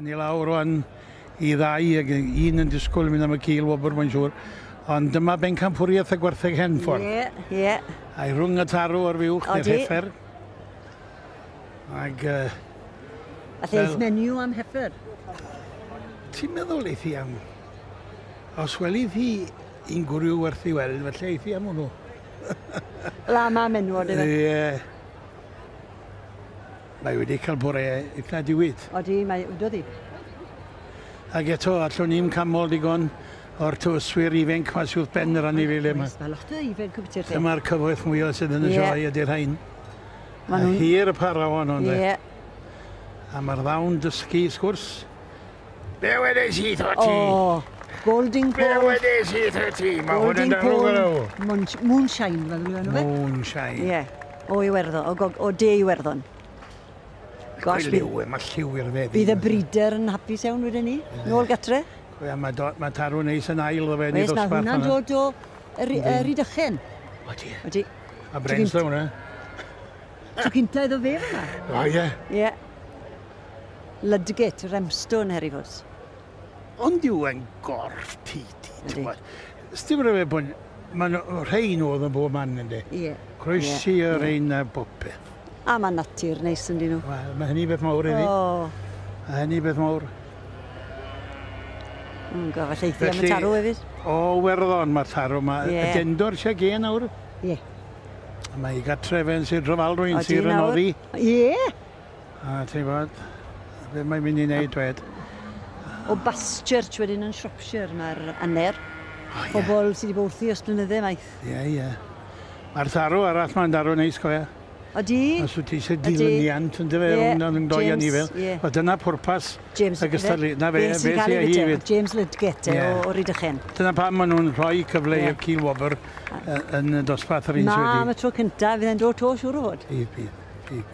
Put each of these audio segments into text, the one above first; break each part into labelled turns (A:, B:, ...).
A: Dyn ni lawr rwan I ddau, ac un yn disgwyl mynd am y cil wobr, mae'n siŵr. Ond dyma Pencampwriaeth a Gwartheg Henffordd.
B: Ie.
A: A'i rhwng y tarw o'r fiwch, neu'r Hereford. Ac...
B: A eith menu am Hereford?
A: Ti'n meddwl eith I am? Os welith I un gwrw werth I weld, felly eith I am hwnnw.
B: La ma menwod efo.
A: Ie. Mae wedi cael bore eitha diwyd.
B: Odi, mae wdodd I.
A: Ac eto, allwn ni'n camol digon o'r tywyswyr ifanc ma sydd ben yr anifeiliaid yma.
B: Mae lot o ifanc yn byty'r lle.
A: Dyma'r cyfoeth mwyaf sydd yn y sioe ydy'r rhain. A hir y parawan o'n de. A mae'r ddawn dysgu sgwrs. Be wedys I tho ti?
B: O, Golden Pole.
A: Be wedys I tho ti? Mae hwn yn darw gydaw.
B: Moonshine, fel yw'n nhw.
A: Moonshine.
B: Ie, o Iwerddon, o de Iwerddon.
A: Gosh, mae lliw i'r feddi.
B: Bydd y breeder yn hapus iawn wedyn ni, nôl gatre.
A: Mae tarw neis yn ail o fe ni
B: dosbarth. Mae hwnna'n dod o Rhydychen.
A: Odi. A Brenslow hwnna.
B: Tro cynta iddo fe fyna.
A: O ie.
B: Ie. Ludgate, Remstone, Hereford.
A: Ond yw yn gorff ti. Ysdim rhaid bod... Mae'n rhain oedd yn bob man ynddi.
B: Ie.
A: Croesi y rhain a bopeth.
B: A mae natur neis yn dyn nhw.
A: Wel, mae hynny beth mawr iddi. A hynny beth mawr.
B: Gofall eithi am y tarw hefyd.
A: O Werddon mae'r tarw. Y dendor sy'n gen awr.
B: Ie.
A: Mae I gatrefn sy'n drofal rwy'n sy'n rynoddi.
B: Ie.
A: A ti'n bod, be mae'n mynd I wneud dwed.
B: O Baschurch wedyn yn Shropshire mae'r aner. Pobl sydd wedi bod wrthi os blynydde maith.
A: Ie. Mae'r tarw arall mae'n darw neis goia.
B: Odi.
A: Os wyt ti eisiau dilyniant yn dyfe, yn doi an I fel. O dyna pwrpas agystadlu. Na fe sy'n cael ei fyta.
B: James Ludgate o Rhydychen.
A: Dyna pam maen nhw'n rhoi cyfle i'r cil wobr yn y dosbarth yr un sydd wedi.
B: Na, am y tro cyntaf, fydd e'n dod to siŵr o fod.
A: Fydd.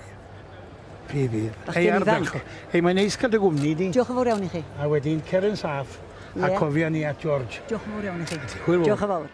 A: Hei ar ddechrau. Hei, mae'n neis cael dy gwmni di.
B: Diolch yn fawr iawn I chi.
A: A wedyn Ceren Saff a cofia ni at George.
B: Diolch yn fawr iawn I chi.
A: Diolch
B: yn fawr.